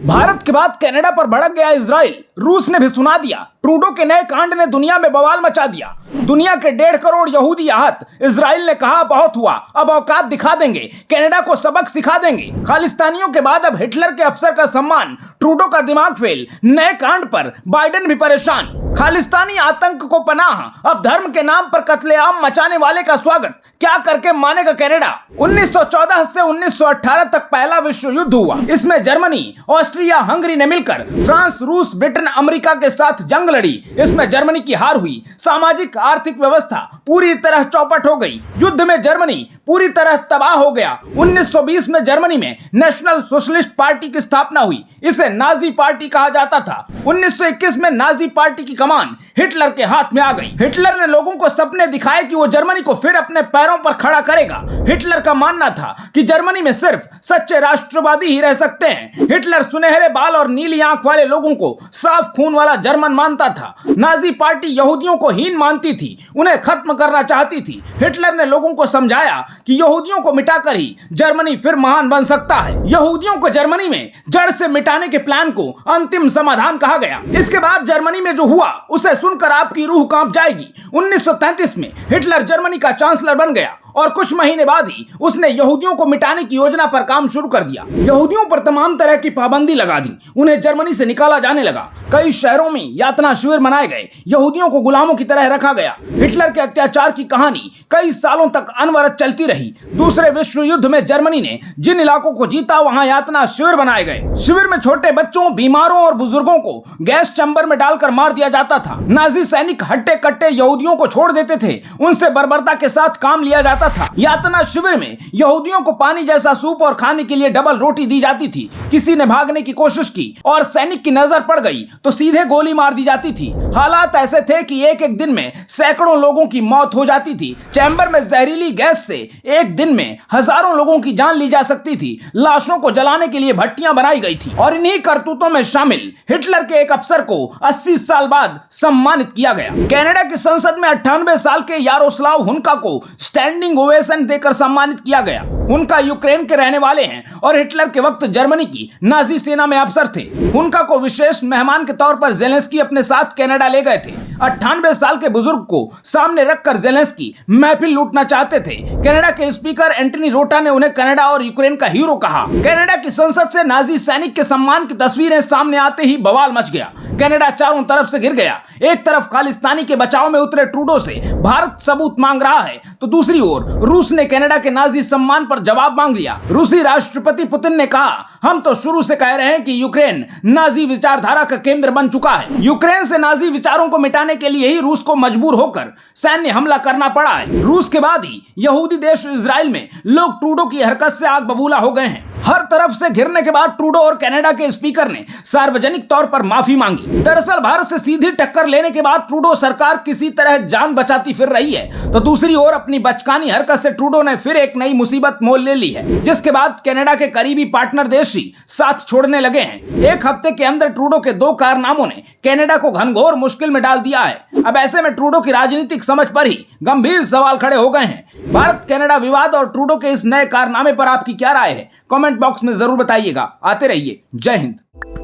भारत के बाद कनाडा पर भड़क गया इजराइल। रूस ने भी सुना दिया। ट्रूडो के नए कांड ने दुनिया में बवाल मचा दिया। दुनिया के 1.5 करोड़ यहूदी आहत। इजराइल ने कहा बहुत हुआ, अब औकात दिखा देंगे, कनाडा को सबक सिखा देंगे। खालिस्तानियों के बाद अब हिटलर के अफसर का सम्मान। ट्रूडो का दिमाग फेल। नए कांड पर बाइडेन भी परेशान। खालिस्तानी आतंक को पनाह, अब धर्म के नाम पर कत्लेआम मचाने वाले का स्वागत। क्या करके मानेगा कनाडा। 1914 से 1918 तक पहला विश्व युद्ध हुआ। इसमें जर्मनी, ऑस्ट्रिया, हंगरी ने मिलकर फ्रांस, रूस, ब्रिटेन, अमेरिका के साथ जंग लड़ी। इसमें जर्मनी की हार हुई। सामाजिक आर्थिक व्यवस्था पूरी तरह चौपट हो गई। युद्ध में जर्मनी पूरी तरह तबाह हो गया। 1920 में जर्मनी में नेशनल सोशलिस्ट पार्टी की स्थापना हुई। इसे नाजी पार्टी कहा जाता था। 1921 में नाजी पार्टी की कमान हिटलर के हाथ में आ गई। हिटलर ने लोगों को सपने दिखाए कि वो जर्मनी को फिर अपने पैरों पर खड़ा करेगा। हिटलर का मानना था कि जर्मनी में सिर्फ सच्चे राष्ट्रवादी ही रह सकते हैं। हिटलर सुनहरे बाल और नीली आंख वाले लोगों को साफ खून वाला जर्मन मानता था। नाजी पार्टी यहूदियों को हीन मानती थी, उन्हें खत्म करना चाहती थी। हिटलर ने लोगों को समझाया कि यहूदियों को मिटाकर ही जर्मनी फिर महान बन सकता है। यहूदियों को जर्मनी में जड़ से मिटाने के प्लान को अंतिम समाधान कहा गया। इसके बाद जर्मनी में जो हुआ उसे सुनकर आपकी रूह कांप जाएगी। 1933 में हिटलर जर्मनी का चांसलर बन गया और कुछ महीने बाद ही उसने यहूदियों को मिटाने की योजना पर काम शुरू कर दिया। यहूदियों पर तमाम तरह की पाबंदी लगा दी। उन्हें जर्मनी से निकाला जाने लगा। कई शहरों में यातना शिविर बनाए गए। यहूदियों को गुलामों की तरह रखा गया। हिटलर के अत्याचार की कहानी कई सालों तक अनवरत चलती रही। दूसरे विश्व युद्ध में जर्मनी ने जिन इलाकों को जीता वहां यातना शिविर बनाए गए। शिविर में छोटे बच्चों, बीमारों और बुजुर्गों को गैस चैम्बर में डालकर मार दिया जाता था। नाजी सैनिक हट्टे कट्टे यहूदियों को छोड़ देते थे। उनसे बर्बरता के साथ काम लिया जाता था। यातना शिविर में यहूदियों को पानी जैसा सूप और खाने के लिए डबल रोटी दी जाती थी। किसी ने भागने की कोशिश की और सैनिक की नजर पड़ गई तो सीधे गोली मार दी जाती थी। हालात ऐसे थे कि एक एक दिन में सैकड़ों लोगों की मौत हो जाती थी। चैम्बर में जहरीली गैस से एक दिन में हजारों लोगों की जान ली जा सकती थी। लाशों को जलाने के लिए भट्टियां बनाई गई थी। और इन्हीं करतूतों में शामिल हिटलर के एक अफसर को 80 साल बाद सम्मानित किया गया। कनाडा की संसद में 98 साल के यारोस्लाव हुनका को स्टैंडिंग ओवेशन देकर सम्मानित किया गया। उनका यूक्रेन के रहने वाले हैं और हिटलर के वक्त जर्मनी की नाजी सेना में अफसर थे। उनका को विशेष मेहमान के तौर पर जेलेंस्की अपने साथ कनाडा ले गए थे। 98 साल के बुजुर्ग को सामने रखकर जेलेंस्की महफिल लूटना चाहते थे। कनाडा के स्पीकर एंटनी रोटा ने उन्हें कनाडा और यूक्रेन का हीरो कहा। कनाडा की संसद से नाजी सैनिक के सम्मान की तस्वीरें सामने आते ही बवाल मच गया। कनाडा चारों तरफ से घिर गया। एक तरफ खालिस्तानी के बचाव में उतरे ट्रूडो से भारत सबूत मांग रहा है तो दूसरी ओर रूस ने कनाडा के नाजी सम्मान पर जवाब मांग लिया। रूसी राष्ट्रपति पुतिन ने कहा, हम तो शुरू से कह रहे हैं कि यूक्रेन नाजी विचारधारा का केंद्र बन चुका है। यूक्रेन से नाजी विचारों को मिटाने के लिए ही रूस को मजबूर होकर सैन्य हमला करना पड़ा है। रूस के बाद ही यहूदी देश इजराइल में लोग ट्रूडो की हरकत से आग बबूला हो गए हैं। हर तरफ से घिरने के बाद ट्रूडो और कनाडा के स्पीकर ने सार्वजनिक तौर पर माफी मांगी। दरअसल भारत से सीधी टक्कर लेने के बाद ट्रूडो सरकार किसी तरह जान बचाती फिर रही है तो दूसरी ओर अपनी बचकानी हरकत से ट्रूडो ने फिर एक नई मुसीबत मोल ले ली है, जिसके बाद कनाडा के करीबी पार्टनर देश ही साथ छोड़ने लगे हैं। एक हफ्ते के अंदर ट्रूडो के 2 कारनामों ने कनाडा को घनघोर मुश्किल में डाल दिया है। अब ऐसे में ट्रूडो की राजनीतिक समझ पर ही गंभीर सवाल खड़े हो गए हैं। भारत कनाडा विवाद और ट्रूडो के इस नए कारनामे पर आपकी क्या राय है? कमेंट बॉक्स में जरूर बताइएगा। आते रहिए। जय हिंद।